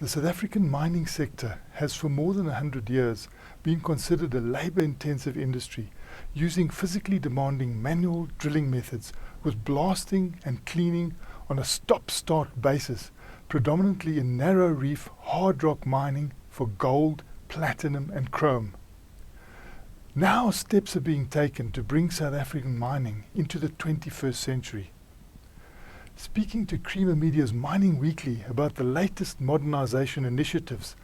The South African mining sector has for more than 100 years been considered a labour-intensive industry, using physically demanding manual drilling methods with blasting and cleaning on a stop-start basis, predominantly in narrow reef hard rock mining for gold, platinum and chrome. Now steps are being taken to bring South African mining into the 21st century. Speaking to Creamer Media's Mining Weekly about the latest modernisation initiatives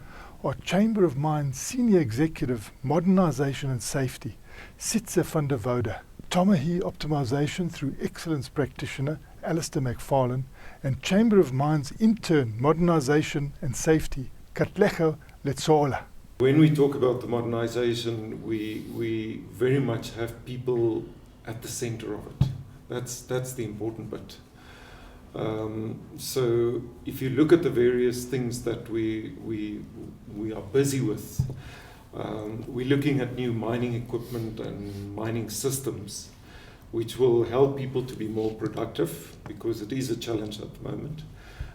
are Chamber of Mines Senior Executive Modernisation and Safety, Sitze van der Woude, Tomahi Optimisation through Excellence Practitioner, Alistair McFarlane, and Chamber of Mines Intern Modernisation and Safety, Katlego Letsola. When we talk about the modernisation, we very much have people at the centre of it. That's the important bit. So if you look at the various things that we are busy with, we're looking at new mining equipment and mining systems which will help people to be more productive, because it is a challenge at the moment.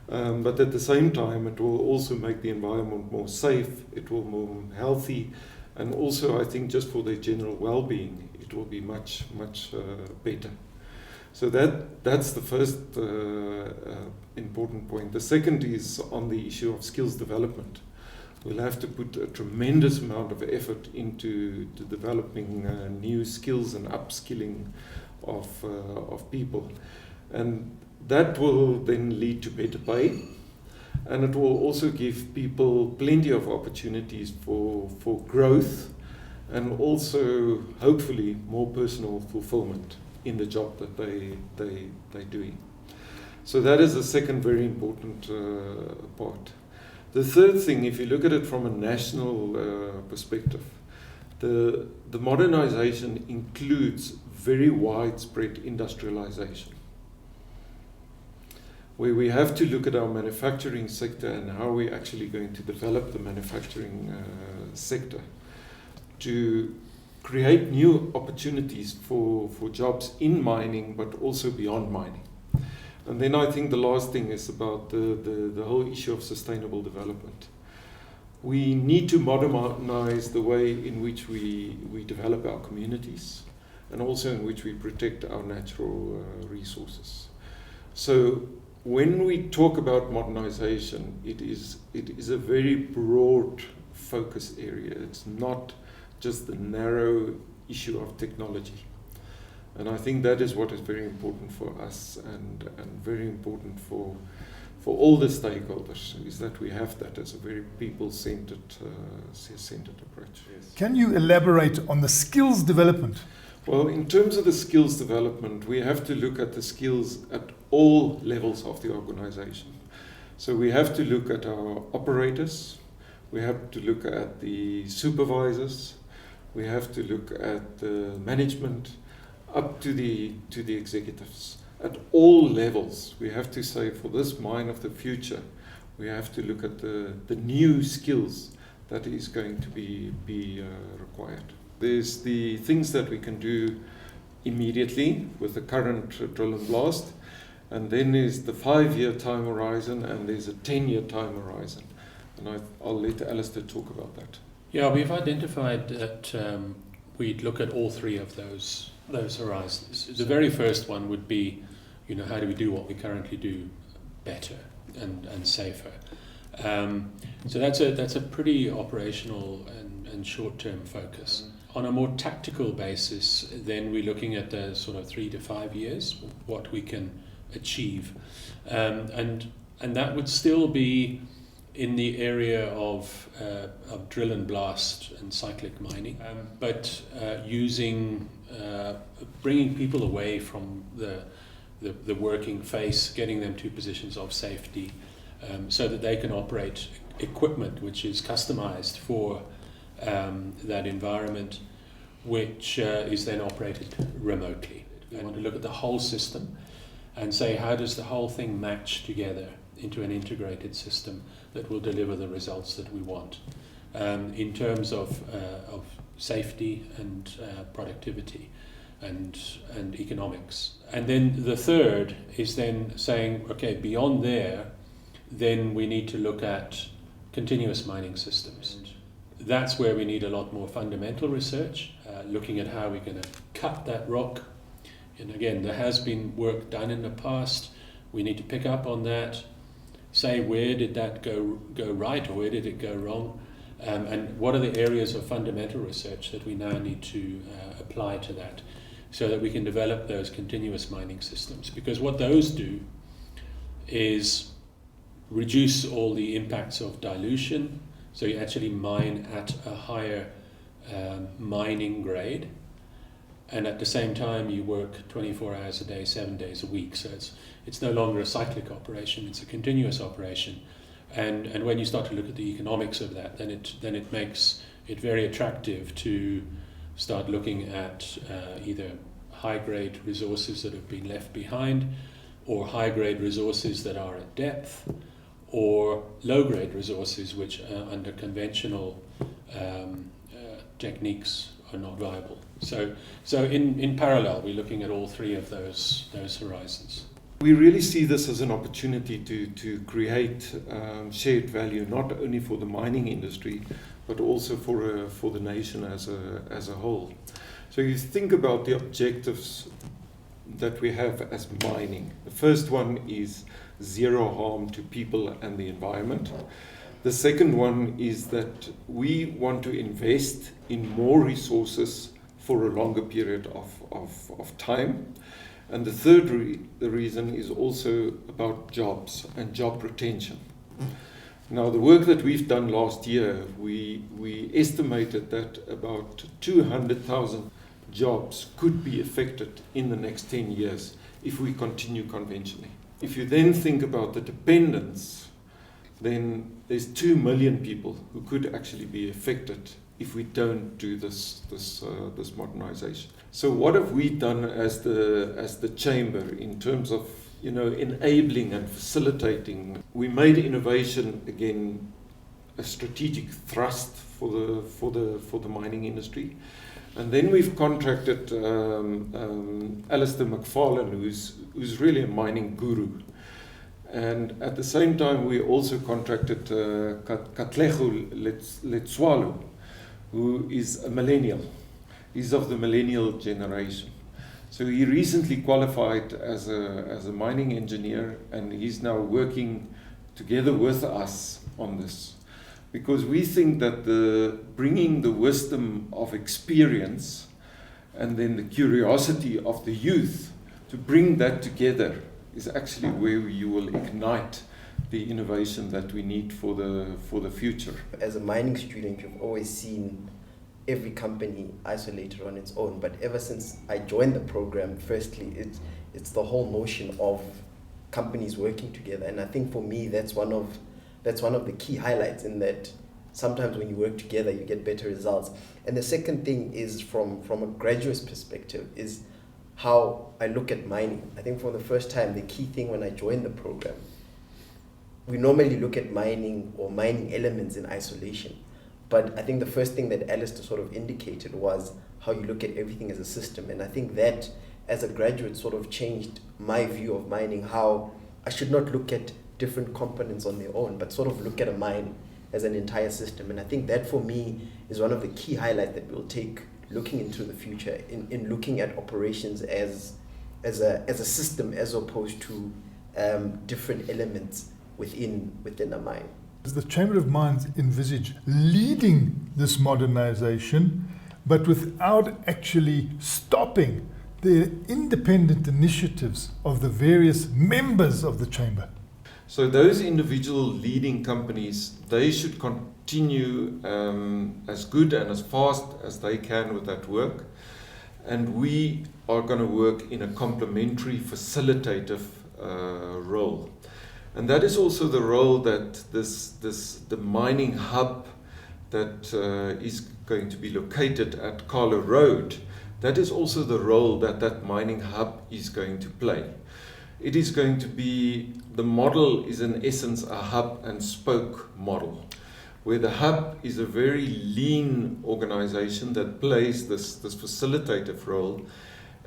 But at the same time, it will also make the environment more safe, it will be more healthy, and also I think just for their general well-being, it will be much better. So that's the first important point. The second is on the issue of skills development. We'll have to put a tremendous amount of effort into developing new skills and upskilling of people. And that will then lead to better pay. And it will also give people plenty of opportunities for growth and also hopefully more personal fulfillment in the job that they're doing. So that is the second very important part. The third thing, if you look at it from a national perspective, the modernisation includes very widespread industrialisation, where we have to look at our manufacturing sector and how we're actually going to develop the manufacturing sector to create new opportunities for jobs in mining, but also beyond mining. And then I think the last thing is about the whole issue of sustainable development. We need to modernise the way in which we develop our communities and also in which we protect our natural resources. So when we talk about modernisation, it is a very broad focus area. It's not just the narrow issue of technology. And I think that is what is very important for us and very important for all the stakeholders, is that we have that as a very people-centered approach. Yes. Can you elaborate on the skills development? Well, in terms of the skills development, we have to look at the skills at all levels of the organization. So we have to look at our operators, we have to look at the supervisors, we have to look at the management, up to the executives. At all levels, we have to say, for this mine of the future, we have to look at the new skills that is going to be required. There's the things that we can do immediately with the current drill and blast, and then there's the 5-year time horizon, and there's a 10-year time horizon. And I'll let Alistair talk about that. Yeah, we've identified that we'd look at all three of those horizons. The very first one would be, how do we do what we currently do better and safer? So that's a pretty operational and short-term focus. On a more tactical basis, then we're looking at the sort of 3 to 5 years, what we can achieve, and that would still be in the area of drill and blast and cyclic mining, but bringing people away from the working face, getting them to positions of safety, so that they can operate equipment which is customized for that environment, which is then operated remotely. We want to look at the whole system and say, how does the whole thing match together into an integrated system that will deliver the results that we want in terms of safety and productivity and economics. And then the third is then saying, okay, beyond there, then we need to look at continuous mining systems. That's where we need a lot more fundamental research, looking at how we're going to cut that rock. And again, there has been work done in the past. We need to pick up on that, say where did that go right or where did it go wrong, and what are the areas of fundamental research that we now need to apply to that, so that we can develop those continuous mining systems. Because what those do is reduce all the impacts of dilution, so you actually mine at a higher mining grade, and at the same time you work 24 hours a day, 7 days a week. So it's no longer a cyclic operation, it's a continuous operation. And when you start to look at the economics of that, then it makes it very attractive to start looking at either high-grade resources that have been left behind, or high-grade resources that are at depth, or low-grade resources which under conventional techniques are not viable. So in parallel, we're looking at all three of those horizons. We really see this as an opportunity to create shared value, not only for the mining industry, but also for the nation as a whole. So you think about the objectives that we have as mining. The first one is zero harm to people and the environment. The second one is that we want to invest in more resources for a longer period of time. And the third reason is also about jobs and job retention. Now, the work that we've done last year, we estimated that about 200,000 jobs could be affected in the next 10 years if we continue conventionally. If you then think about the dependents, then there's 2 million people who could actually be affected if we don't do this modernization. So what have we done as the chamber in terms of enabling and facilitating? We made innovation again a strategic thrust for the mining industry, and then we've contracted Alistair McFarlane, who's really a mining guru. And at the same time, we also contracted Katlego Letswalo, who is a millennial. He's of the millennial generation. So he recently qualified as a mining engineer, and he's now working together with us on this. Because we think that bringing the wisdom of experience and then the curiosity of the youth, to bring that together is actually where you will ignite the innovation that we need for the future. As a mining student, you've always seen every company isolated on its own, but ever since I joined the program, firstly, it's the whole notion of companies working together, and I think for me that's one of the key highlights, in that sometimes when you work together you get better results. And the second thing is from a graduate's perspective is how I look at mining. I think for the first time, the key thing when I joined the program, we normally look at mining or mining elements in isolation. But I think the first thing that Alistair sort of indicated was how you look at everything as a system. And I think that, as a graduate, sort of changed my view of mining, how I should not look at different components on their own, but sort of look at a mine as an entire system. And I think that, for me, is one of the key highlights that we'll take looking into the future, in looking at operations as a system, as opposed to different elements within a mine. The Chamber of Mines envisage leading this modernization, but without actually stopping the independent initiatives of the various members of the Chamber. So those individual leading companies, they should continue as good and as fast as they can with that work. And we are going to work in a complementary facilitative role. And that is also the role that the mining hub that is going to be located at Carlo Road, that is also the role that mining hub is going to play. It is going to be, the model is in essence a hub and spoke model, where the hub is a very lean organization that plays this facilitative role,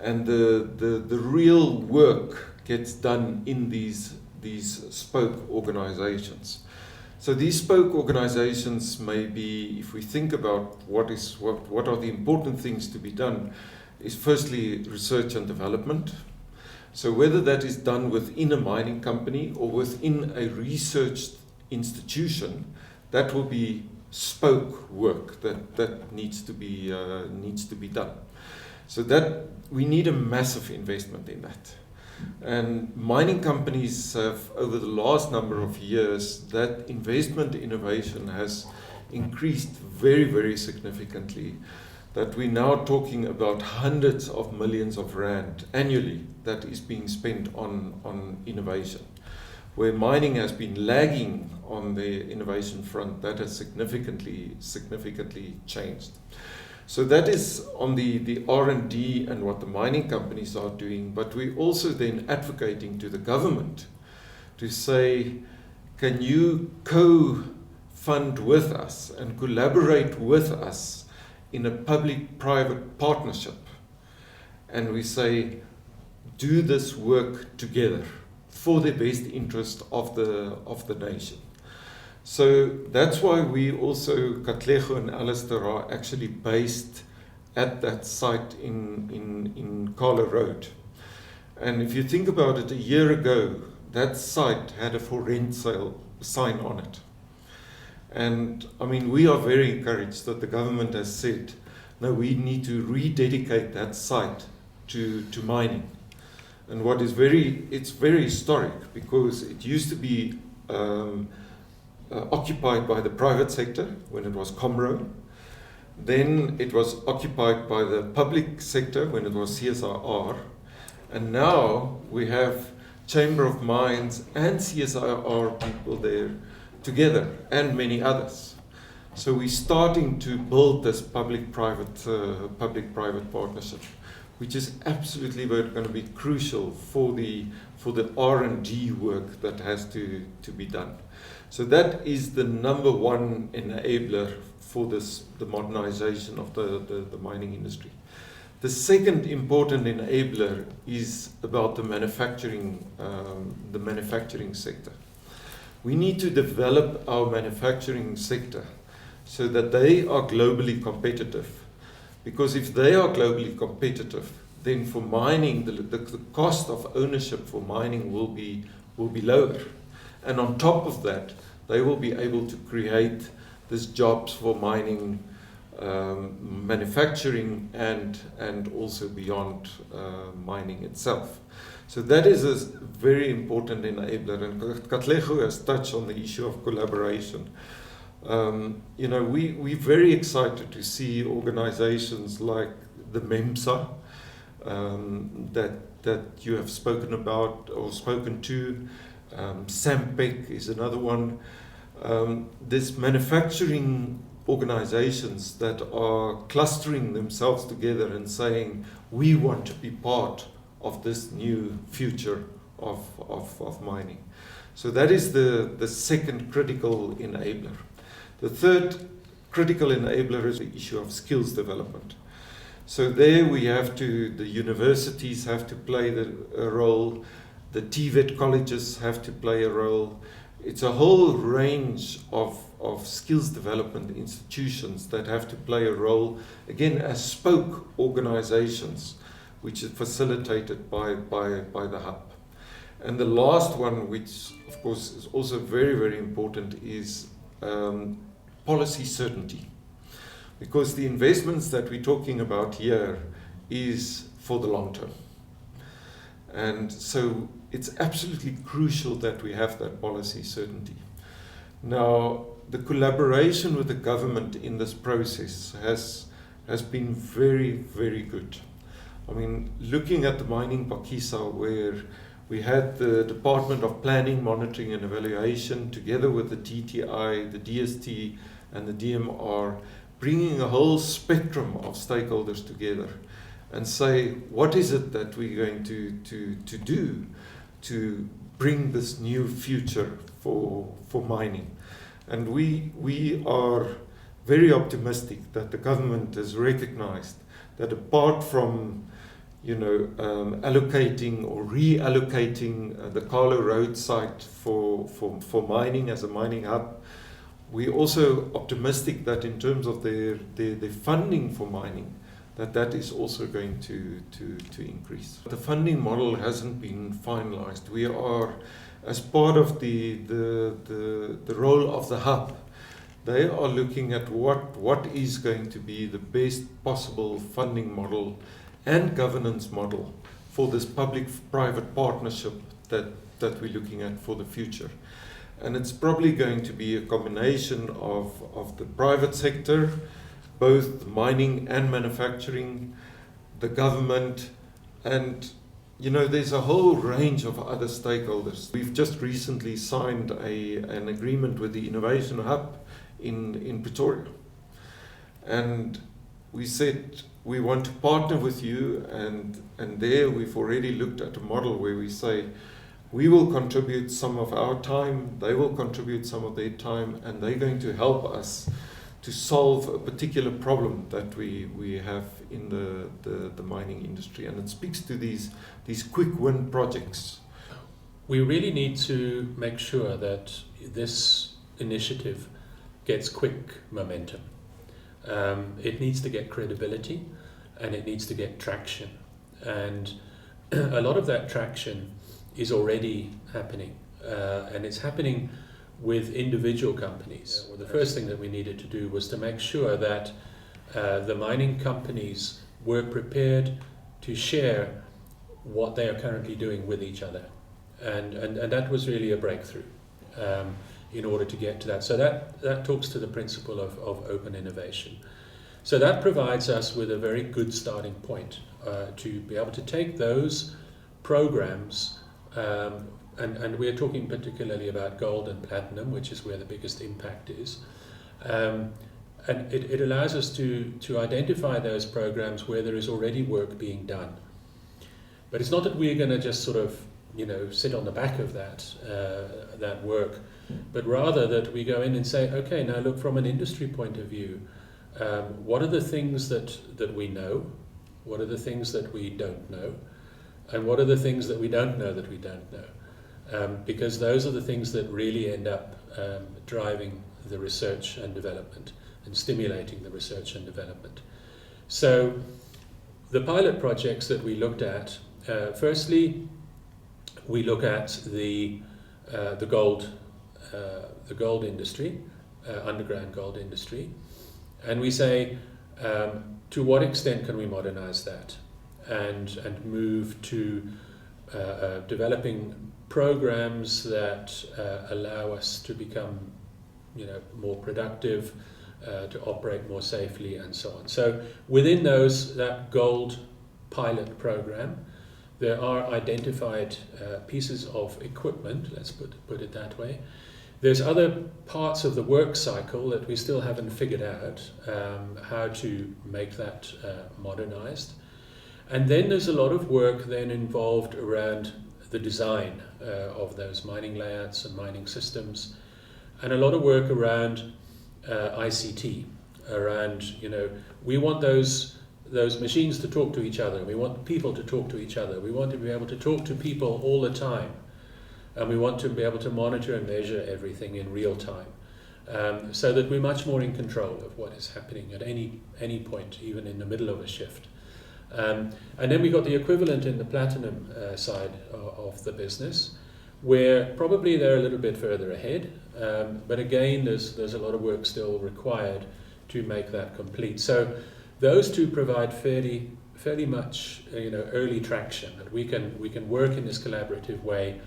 and the real work gets done in these spoke organizations. So these spoke organizations may be, if we think about what are the important things to be done, is firstly research and development. So whether that is done within a mining company or within a research institution, that will be spoke work that needs to be done. So that we need a massive investment in that. And mining companies have, over the last number of years, that investment innovation has increased very, very significantly. That we're now talking about hundreds of millions of rand annually that is being spent on innovation. Where mining has been lagging on the innovation front, that has significantly changed. So that is on the R&D and what the mining companies are doing, but we're also then advocating to the government to say, can you co-fund with us and collaborate with us in a public-private partnership? And we say, do this work together for the best interest of the nation. So that's why we also, Katlego and Alistair, are actually based at that site in Carla Road. And if you think about it, a year ago, that site had a for rent sale sign on it. And I mean, we are very encouraged that the government has said, no, we need to rededicate that site to mining. And what is it's very historic, because it used to be occupied by the private sector when it was Comro. Then it was occupied by the public sector when it was CSIR. And now we have Chamber of Mines and CSIR people there together, and many others. So we're starting to build this public-private partnership, which is absolutely going to be crucial for the R&D work that has to be done. So that is the number one enabler for the modernization of the mining industry. The second important enabler is about the manufacturing sector. We need to develop our manufacturing sector so that they are globally competitive. Because if they are globally competitive, then for mining, the cost of ownership for mining will be lower. And on top of that, they will be able to create these jobs for mining, manufacturing, and also beyond mining itself. So that is a very important enabler. And Katlego has touched on the issue of collaboration. We're very excited to see organizations like the MEMSA that you have spoken about or spoken to. SAMPEC is another one. This manufacturing organizations that are clustering themselves together and saying, we want to be part of this new future of mining. So that is the second critical enabler. The third critical enabler is the issue of skills development. So there the universities have to play a role, the TVET colleges have to play a role. It's a whole range of skills development institutions that have to play a role, again, as spoke organizations, which is facilitated by the hub. And the last one, which of course is also very, very important, is policy certainty. Because the investments that we're talking about here is for the long term. And so it's absolutely crucial that we have that policy certainty. Now, the collaboration with the government in this process has been very, very good. I mean, looking at the mining Pakisa, where we had the Department of Planning, Monitoring and Evaluation together with the DTI, the DST and the DMR, bringing a whole spectrum of stakeholders together and say, what is it that we're going to do to bring this new future for mining? And we are very optimistic that the government has recognized that apart from allocating or reallocating the Carlo Road site for mining as a mining hub. We're also optimistic that in terms of their funding for mining, that is also going to increase. The funding model hasn't been finalized. We are, as part of the role of the hub, they are looking at what is going to be the best possible funding model and governance model for this public-private partnership that we're looking at for the future. And it's probably going to be a combination of the private sector, both mining and manufacturing, the government, and there's a whole range of other stakeholders. We've just recently signed an agreement with the Innovation Hub in Pretoria. And we said we want to partner with you, and there we've already looked at a model where we say we will contribute some of our time, they will contribute some of their time, and they're going to help us to solve a particular problem that we have in the mining industry. And it speaks to these quick win projects. We really need to make sure that this initiative gets quick momentum. It needs to get credibility, and it needs to get traction. And a lot of that traction is already happening, and it's happening with individual companies. Well, the first thing that we needed to do was to make sure that the mining companies were prepared to share what they are currently doing with each other. And that was really a breakthrough in order to get to that. So that talks to the principle of open innovation. So that provides us with a very good starting point to be able to take those programs, and we're talking particularly about gold and platinum, which is where the biggest impact is. And it allows us to identify those programs where there is already work being done. But it's not that we're going to just sort of, sit on the back of that work, but rather that we go in and say, okay, now look, from an industry point of view, what are the things that we know? What are the things that we don't know? And what are the things that we don't know that we don't know? Because those are the things that really end up driving the research and development and stimulating the research and development. So the pilot projects that we looked at, firstly, we look at the gold industry, underground gold industry, and we say, to what extent can we modernize that and move to developing programs that allow us to become, more productive, to operate more safely, and so on. So within that gold pilot program, there are identified pieces of equipment, let's put it that way. There's other parts of the work cycle that we still haven't figured out how to make that modernized. And then there's a lot of work then involved around the design of those mining layouts and mining systems, and a lot of work around ICT, around, we want those machines to talk to each other, we want people to talk to each other, we want to be able to talk to people all the time, and we want to be able to monitor and measure everything in real time, so that we're much more in control of what is happening at any point, even in the middle of a shift. And then we got the equivalent in the platinum side of the business, where probably they're a little bit further ahead, but again there's a lot of work still required to make that complete. So those two provide fairly much early traction, that we can work in this collaborative way.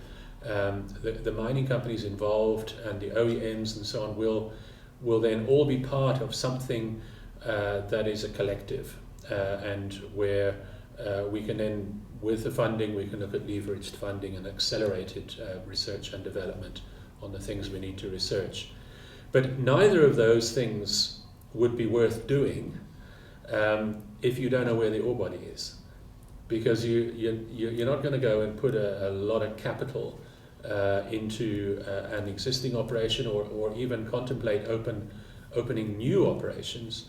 The mining companies involved and the OEMs and so on will then all be part of something that is a collective, and where we can then, with the funding, we can look at leveraged funding and accelerated research and development on the things we need to research. But neither of those things would be worth doing if you don't know where the ore body is, because you're not going to go and put a lot of capital into an existing operation or even contemplate opening new operations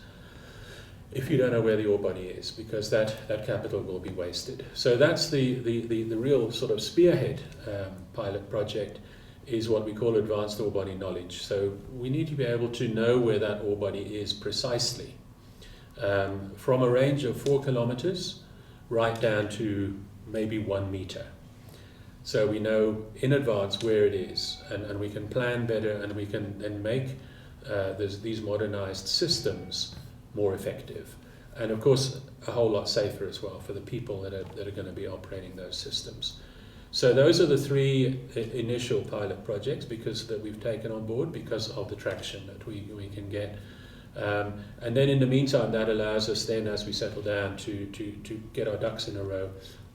if you don't know where the ore body is, because that capital will be wasted. So that's the real sort of spearhead pilot project, is what we call advanced ore body knowledge. So we need to be able to know where that ore body is precisely, from a range of 4 kilometers right down to maybe 1 meter. So we know in advance where it is, and we can plan better, and we can then make these modernized systems more effective, and of course a whole lot safer as well for the people that are going to be operating those systems. So those are the 3 initial pilot projects that we've taken on board because of the traction that we can get. And then in the meantime, that allows us then, as we settle down, to get our ducks in a row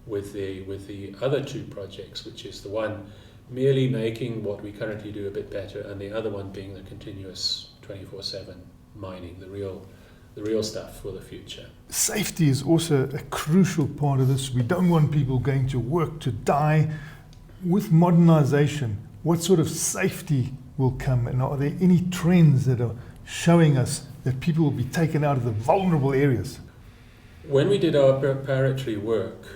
with the other 2 projects, which is the one merely making what we currently do a bit better, and the other one being the continuous 24/7 mining, the real stuff for the future. Safety is also a crucial part of this. We don't want people going to work to die. With modernisation, what sort of safety will come, and are there any trends that are showing us that people will be taken out of the vulnerable areas? When we did our preparatory work,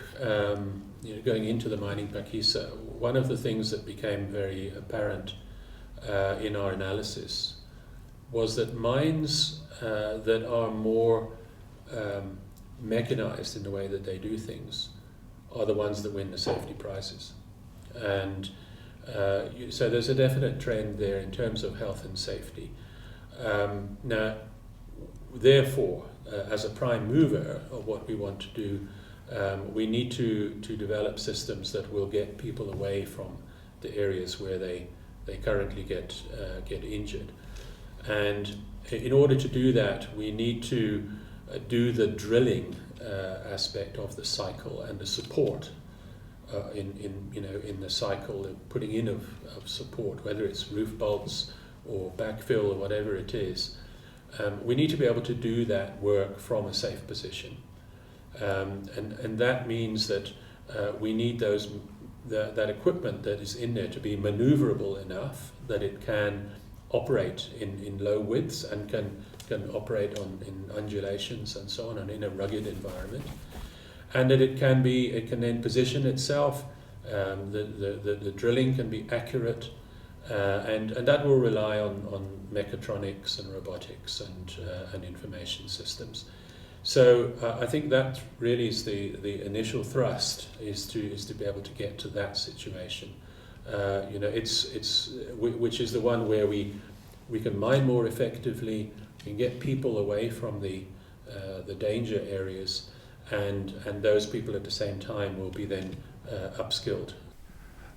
going into the mining Phakisa, one of the things that became very apparent in our analysis was that mines that are more mechanized in the way that they do things are the ones that win the safety prizes. And so there's a definite trend there in terms of health and safety. Now, therefore, as a prime mover of what we want to do, we need to develop systems that will get people away from the areas where they currently get injured. And in order to do that, we need to do the drilling aspect of the cycle and the support in the cycle, the putting in of support, whether it's roof bolts or backfill or whatever it is. We need to be able to do that work from a safe position, and that means that we need that equipment that is in there to be maneuverable enough that it can operate in low widths and can operate in undulations and so on, and in a rugged environment, and that it can then position itself. The drilling can be accurate, and that will rely on mechatronics and robotics and information systems. So I think that really is the initial thrust, is to be able to get to that situation. Which is the one where we can mine more effectively, we can get people away from the danger areas, and those people at the same time will be then upskilled.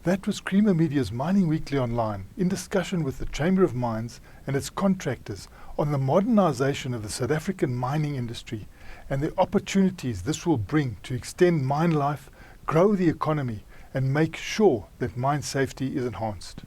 That was Creamer Media's Mining Weekly Online, in discussion with the Chamber of Mines and its contractors on the modernisation of the South African mining industry and the opportunities this will bring to extend mine life, grow the economy, and make sure that mine safety is enhanced.